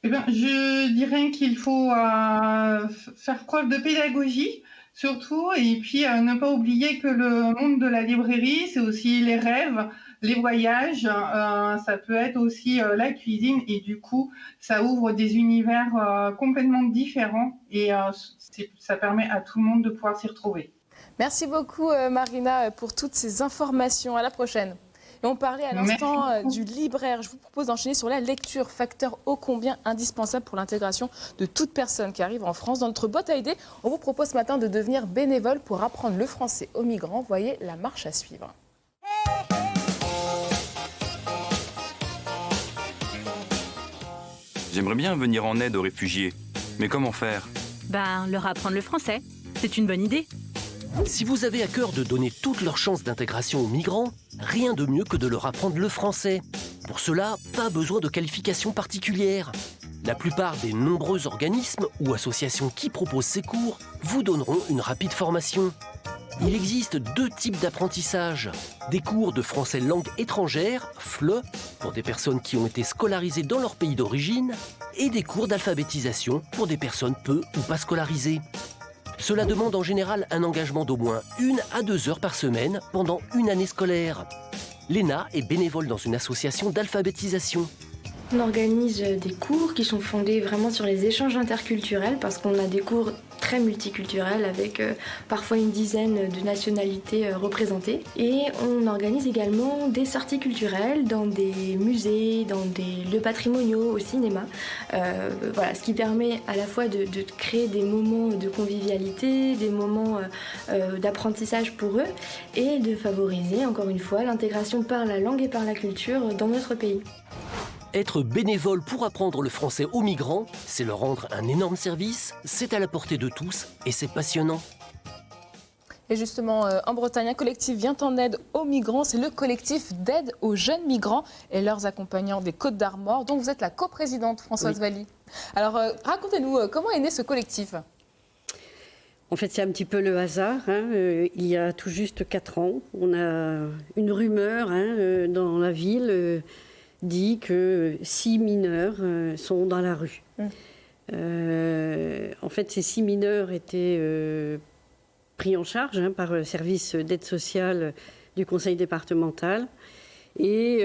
Eh bien, je dirais qu'il faut faire preuve de pédagogie, surtout, et puis ne pas oublier que le monde de la librairie, c'est aussi les rêves, les voyages, ça peut être aussi la cuisine, et du coup, ça ouvre des univers complètement différents, et ça permet à tout le monde de pouvoir s'y retrouver. Merci beaucoup Marina pour toutes ces informations. À la prochaine. Et on parlait à l'instant du libraire. Je vous propose d'enchaîner sur la lecture, facteur ô combien indispensable pour l'intégration de toute personne qui arrive en France. Dans notre boîte à idées, on vous propose ce matin de devenir bénévole pour apprendre le français aux migrants. Voyez la marche à suivre. J'aimerais bien venir en aide aux réfugiés. Mais comment faire ? Leur apprendre le français. C'est une bonne idée. Si vous avez à cœur de donner toutes leurs chances d'intégration aux migrants, rien de mieux que de leur apprendre le français. Pour cela, pas besoin de qualifications particulières. La plupart des nombreux organismes ou associations qui proposent ces cours vous donneront une rapide formation. Il existe 2 types d'apprentissage. Des cours de français langue étrangère, FLE, pour des personnes qui ont été scolarisées dans leur pays d'origine, et des cours d'alphabétisation pour des personnes peu ou pas scolarisées. Cela demande en général un engagement d'au moins 1 à 2 heures par semaine pendant une année scolaire. Léna est bénévole dans une association d'alphabétisation. On organise des cours qui sont fondés vraiment sur les échanges interculturels parce qu'on a des cours très multiculturels avec parfois une dizaine de nationalités représentées. Et on organise également des sorties culturelles dans des musées, dans des lieux patrimoniaux, au cinéma. Voilà, ce qui permet à la fois de créer des moments de convivialité, des moments d'apprentissage pour eux et de favoriser encore une fois l'intégration par la langue et par la culture dans notre pays. Être bénévole pour apprendre le français aux migrants, c'est leur rendre un énorme service, c'est à la portée de tous et c'est passionnant. Et justement, en Bretagne, un collectif vient en aide aux migrants. C'est le collectif d'aide aux jeunes migrants et leurs accompagnants des Côtes d'Armor, dont vous êtes la coprésidente, Françoise Valli. Alors, racontez-nous, comment est né ce collectif ? En fait, c'est un petit peu le hasard. Il y a tout juste 4 ans, on a une rumeur dans la ville dit que 6 mineurs sont dans la rue. En fait, ces 6 mineurs étaient pris en charge par le service d'aide sociale du conseil départemental. Et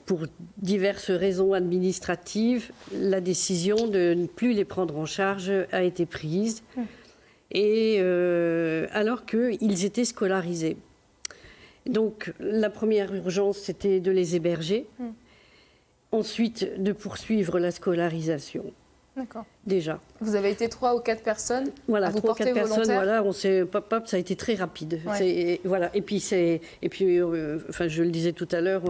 pour diverses raisons administratives, la décision de ne plus les prendre en charge a été prise. Et alors qu'ils étaient scolarisés. Donc, la première urgence, c'était de les héberger. Ensuite, de poursuivre la scolarisation. D'accord. Déjà. Vous avez été 3 ou 4 personnes voilà, à vous 3 ou porter 4 personnes, volontaire. voilà, ça a été très rapide. Ouais. Voilà. Et puis, je le disais tout à l'heure,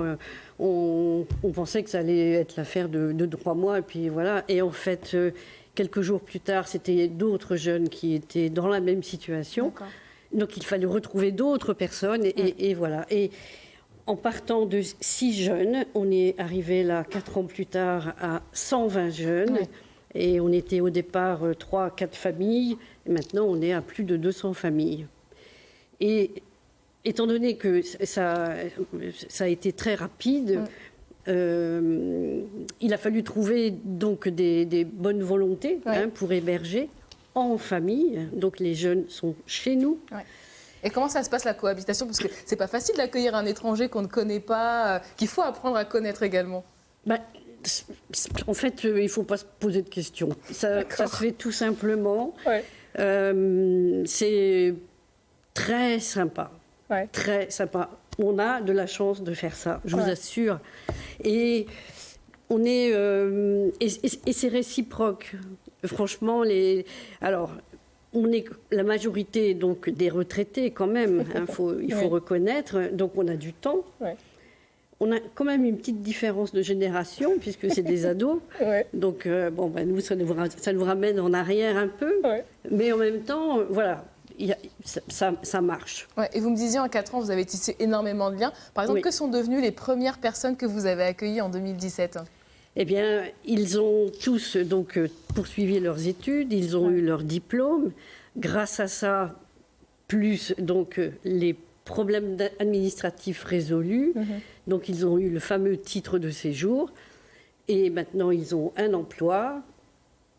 on pensait que ça allait être l'affaire de 3 mois. Et puis voilà. Et en fait, quelques jours plus tard, c'était d'autres jeunes qui étaient dans la même situation. D'accord. Donc, il fallait retrouver d'autres personnes et voilà. Et en partant de 6 jeunes, on est arrivé là 4 ans plus tard à 120 jeunes. Ouais. Et on était au départ 3 à 4 familles. Et maintenant, on est à plus de 200 familles. Et étant donné que ça a été très rapide, il a fallu trouver donc des bonnes volontés pour héberger en famille, donc les jeunes sont chez nous. Ouais. Et comment ça se passe la cohabitation ? Parce que c'est pas facile d'accueillir un étranger qu'on ne connaît pas, qu'il faut apprendre à connaître également. En fait, il ne faut pas se poser de questions. Ça se fait tout simplement. Ouais. C'est très sympa. Ouais. Très sympa. On a de la chance de faire ça, je vous assure. Et on est et c'est réciproque. Franchement, alors, on est la majorité donc des retraités quand même, il faut reconnaître, donc on a du temps. Ouais. On a quand même une petite différence de génération puisque c'est des ados. Ouais. Donc nous ça nous ramène en arrière un peu, mais en même temps voilà. Ça marche. Ouais, et vous me disiez, en 4 ans, vous avez tissé énormément de liens. Par exemple, que sont devenues les premières personnes que vous avez accueillies en 2017 ? Eh bien, ils ont tous donc, poursuivi leurs études, ils ont eu leur diplôme. Grâce à ça, plus donc, les problèmes administratifs résolus. Donc, ils ont eu le fameux titre de séjour. Et maintenant, ils ont un emploi.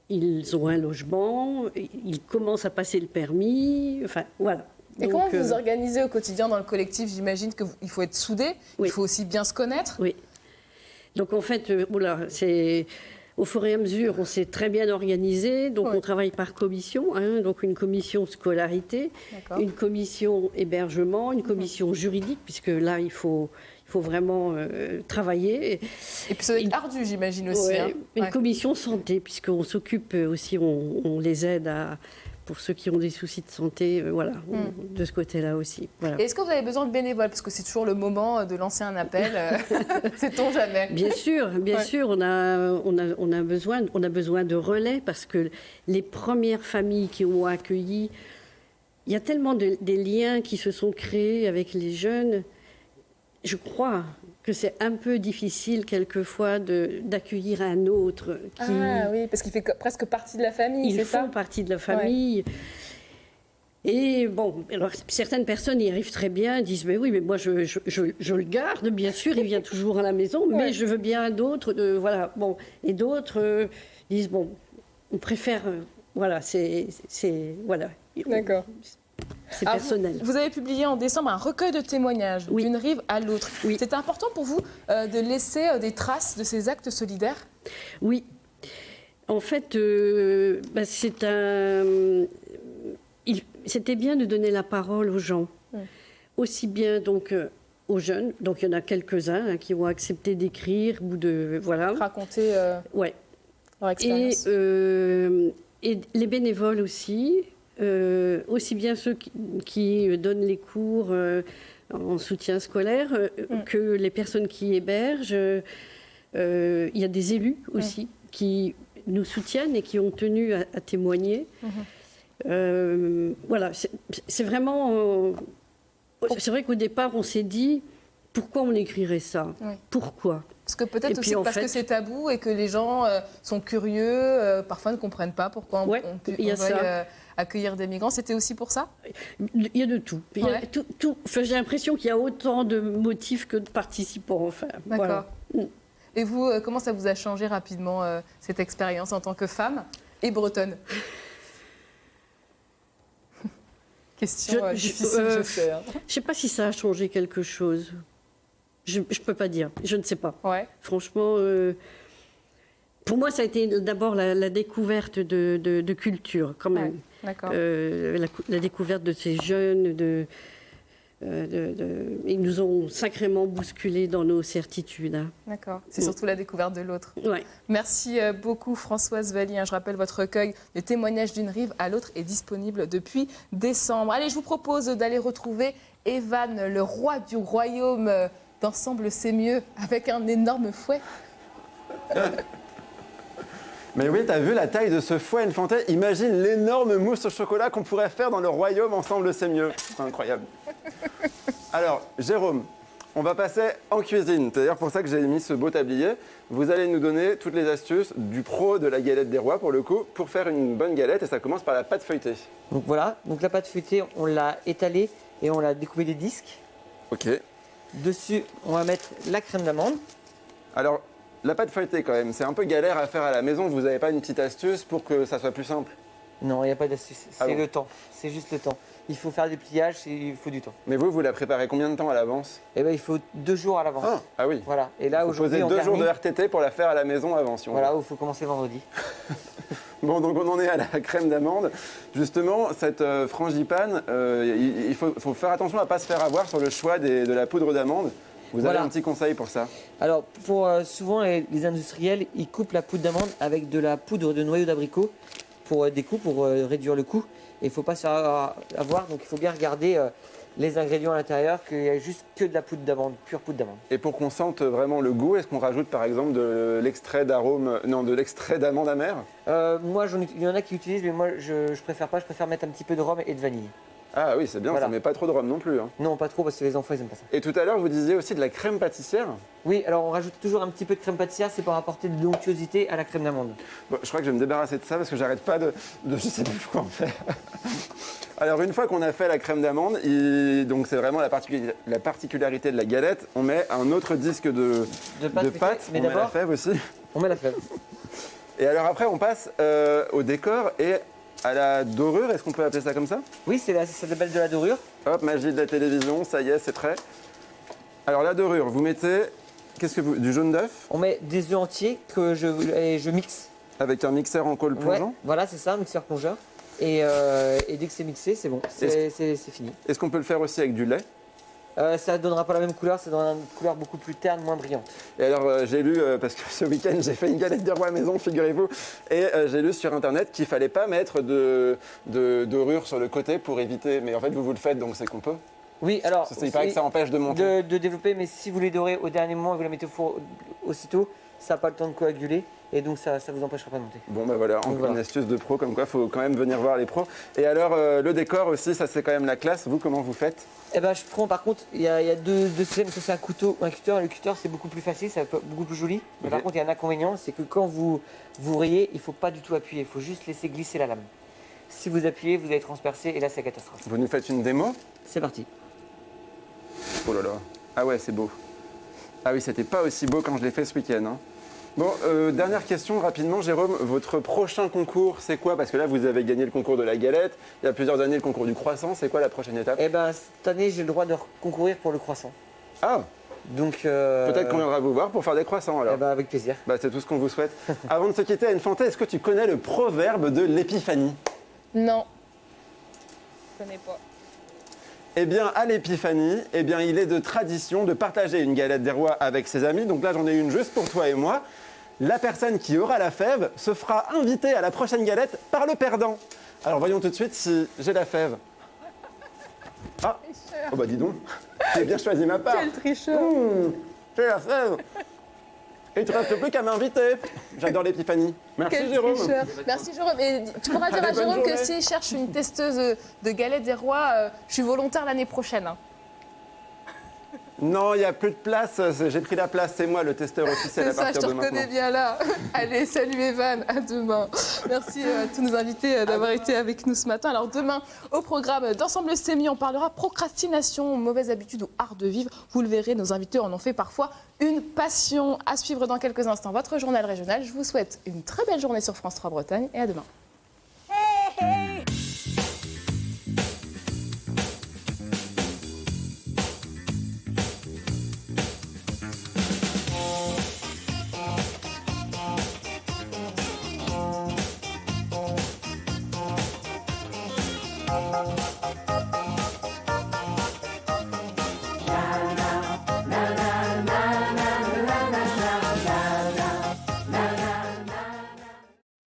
Ils ont un logement, ils commencent à passer le permis, enfin voilà. Et donc, comment vous vous organisez au quotidien dans le collectif ? J'imagine qu'il faut être soudé, il faut aussi bien se connaître. Oui. Donc en fait, au fur et à mesure, on s'est très bien organisé. Donc on travaille par commission, donc une commission scolarité, une commission hébergement, une commission juridique, puisque là il faut vraiment travailler. Et puis ça doit être ardu, j'imagine aussi. Une commission santé, puisqu'on s'occupe aussi, on les aide pour ceux qui ont des soucis de santé, de ce côté-là aussi. Voilà. Et est-ce que vous avez besoin de bénévoles ? Parce que c'est toujours le moment de lancer un appel, sait-on jamais ? Bien sûr, on a besoin de relais, parce que les premières familles qui ont accueilli, il y a tellement des liens qui se sont créés avec les jeunes. Je crois que c'est un peu difficile quelquefois d'accueillir un autre qui... Ah oui, parce qu'il fait presque partie de la famille, c'est ça ? Ils font partie de la famille. Ouais. Et bon, alors certaines personnes y arrivent très bien, disent mais oui, mais moi je le garde, bien sûr, il vient toujours à la maison, mais je veux bien d'autres, voilà. Bon, et d'autres disent bon, on préfère, voilà, voilà. D'accord. C'est personnel. Vous avez publié en décembre un recueil de témoignages d'une rive à l'autre. Oui. C'était important pour vous de laisser des traces de ces actes solidaires ? Oui. En fait, c'était bien de donner la parole aux gens. Aussi bien donc aux jeunes. Donc il y en a quelques-uns qui ont accepté d'écrire ou de raconter leur expérience. Et les bénévoles aussi. Aussi bien ceux qui donnent les cours en soutien scolaire que les personnes qui hébergent. Il y a des élus aussi qui nous soutiennent et qui ont tenu à témoigner. Voilà, c'est vraiment... c'est vrai qu'au départ, on s'est dit, pourquoi on écrirait ça ? Pourquoi ? Parce que peut-être aussi parce que c'est tabou et que les gens sont curieux, parfois ne comprennent pas pourquoi on veuille accueillir des migrants. C'était aussi pour ça ? Il y a de tout. Enfin, j'ai l'impression qu'il y a autant de motifs que de participants. Enfin, d'accord. Voilà. Et vous, comment ça vous a changé rapidement cette expérience en tant que femme et bretonne ? Question difficile, je sais. Je ne sais pas si ça a changé quelque chose. Je ne peux pas dire, je ne sais pas. Franchement, pour moi, ça a été d'abord la découverte de culture, quand même. La découverte de ces jeunes, ils nous ont sacrément bousculés dans nos certitudes. D'accord, c'est surtout la découverte de l'autre. Ouais. Merci beaucoup Françoise Valli. Je rappelle, votre recueil de témoignages d'une rive à l'autre est disponible depuis décembre. Allez, je vous propose d'aller retrouver Evan, le roi du royaume d'Ensemble c'est mieux, avec un énorme fouet. Mais oui, t'as vu la taille de ce fouet, Infante ? Imagine l'énorme mousse au chocolat qu'on pourrait faire dans le royaume Ensemble c'est mieux. C'est incroyable. Alors, Jérôme, on va passer en cuisine. C'est d'ailleurs pour ça que j'ai mis ce beau tablier. Vous allez nous donner toutes les astuces du pro de la galette des rois, pour le coup, pour faire une bonne galette. Et ça commence par la pâte feuilletée. Donc voilà, donc la pâte feuilletée, on l'a étalée et on l'a découpée des disques. Ok. Dessus, on va mettre la crème d'amande. Alors, la pâte feuilletée quand même, c'est un peu galère à faire à la maison. Vous n'avez pas une petite astuce pour que ça soit plus simple ? Non, il n'y a pas d'astuce. C'est le temps. C'est juste le temps. Il faut faire des pliages, il faut du temps. Mais vous la préparez combien de temps à l'avance ? Eh bien, il faut 2 jours à l'avance. Ah oui. Voilà. Et là, aujourd'hui, on 2 jours de RTT pour la faire à la maison avant, si on veut. Voilà, il faut commencer vendredi. Bon, donc on en est à la crème d'amande. Justement, cette frangipane, il faut faire attention à ne pas se faire avoir sur le choix de la poudre d'amande. Vous avez un petit conseil pour ça ? Alors, souvent, les industriels, ils coupent la poudre d'amande avec de la poudre de noyau d'abricot. pour des coups, pour réduire le coût. Et il ne faut pas avoir, donc il faut bien regarder les ingrédients à l'intérieur, qu'il y a juste que de la poudre d'amande, pure poudre d'amande. Et pour qu'on sente vraiment le goût, est-ce qu'on rajoute par exemple de l'extrait d'amande amère? Moi, il y en a qui utilisent, mais moi je préfère pas, je préfère mettre un petit peu de rhum et de vanille. Ah oui, c'est bien, ça ne met pas trop de rhum non plus. Hein. Non, pas trop, parce que les enfants, ils n'aiment pas ça. Et tout à l'heure, vous disiez aussi de la crème pâtissière? Oui, alors on rajoute toujours un petit peu de crème pâtissière, c'est pour apporter de l'onctuosité à la crème d'amande. Bon, je crois que je vais me débarrasser de ça parce que j'arrête pas de je sais plus quoi en faire. Alors une fois qu'on a fait la crème d'amande, donc c'est vraiment la particularité de la galette, on met un autre disque de pâte, mais on met la fève aussi. On met la fève. Et alors après on passe au décor et à la dorure, est-ce qu'on peut appeler ça comme ça? Oui, ça s'appelle de la dorure. Hop, magie de la télévision, ça y est, c'est prêt. Alors la dorure, vous mettez, du jaune d'œuf? On met des œufs entiers que je mixe. Avec un mixeur en colle plongeant? Ouais, voilà, c'est ça, un mixeur plongeur. Et dès que c'est mixé, c'est bon, c'est fini. Est-ce qu'on peut le faire aussi avec du lait? Ça ne donnera pas la même couleur, ça donnera une couleur beaucoup plus terne, moins brillante. Et alors j'ai lu, parce que ce week-end j'ai fait une galette des rois maison, figurez-vous, et j'ai lu sur internet qu'il ne fallait pas mettre de dorure sur le côté pour éviter, mais en fait vous le faites donc c'est qu'on peut. Oui, alors il paraît que ça empêche de monter. De développer, mais si vous les dorez au dernier moment et vous la mettez au four aussitôt, ça n'a pas le temps de coaguler. Et donc ça ne vous empêchera pas de monter. Bon ben voilà, encore une astuce de pro, comme quoi il faut quand même venir voir les pros. Et alors le décor aussi, ça c'est quand même la classe. Vous, comment vous faites? Eh ben je prends, par contre, il y a deux systèmes, c'est un couteau, un cutter. Le cutter c'est beaucoup plus facile, c'est beaucoup plus joli. Mais par contre il y a un inconvénient, c'est que quand vous rayez, il ne faut pas du tout appuyer, il faut juste laisser glisser la lame. Si vous appuyez, vous allez transpercer et là c'est catastrophe. Vous nous faites une démo? C'est parti. Oh là là, ah ouais c'est beau. Ah oui, c'était pas aussi beau quand je l'ai fait ce week-end. Hein. Bon, dernière question rapidement, Jérôme, votre prochain concours, c'est quoi? Parce que là, vous avez gagné le concours de la galette, il y a plusieurs années le concours du croissant, c'est quoi la prochaine étape? Eh bien, cette année, j'ai le droit de concourir pour le croissant. Ah! Donc, peut-être qu'on viendra vous voir pour faire des croissants alors. Eh ben, avec plaisir. Bah, c'est tout ce qu'on vous souhaite. Avant de se quitter, Anne Fantet, est-ce que tu connais le proverbe de l'épiphanie? Non, je ne connais pas. Eh bien, à l'épiphanie, il est de tradition de partager une galette des rois avec ses amis. Donc là, j'en ai une juste pour toi et moi. La personne qui aura la fève se fera inviter à la prochaine galette par le perdant. Alors, voyons tout de suite si j'ai la fève. Ah! Oh bah dis donc, j'ai bien choisi ma part. Quel tricheur! J'ai la fève. Et il ne te reste plus qu'à m'inviter. J'adore l'épiphanie. Merci Quel Jérôme. tricheur. Merci Jérôme. Et tu pourras dire à Allez, bonne Jérôme que journée. s'il cherche une testeuse de galettes des rois, je suis volontaire l'année prochaine. Hein. Non, il n'y a plus de place. J'ai pris la place. C'est moi le testeur officiel à C'est ça, je partir te de maintenant. reconnais bien là. Allez, salut Evan, à demain. Merci à tous nos invités d'avoir été avec nous ce matin. Alors demain, au programme d'Ensemble C'est mieux, on parlera procrastination, mauvaises habitudes ou art de vivre. Vous le verrez, nos invités en ont fait parfois une passion. À suivre dans quelques instants votre journal régional. Je vous souhaite une très belle journée sur France 3 Bretagne et à demain.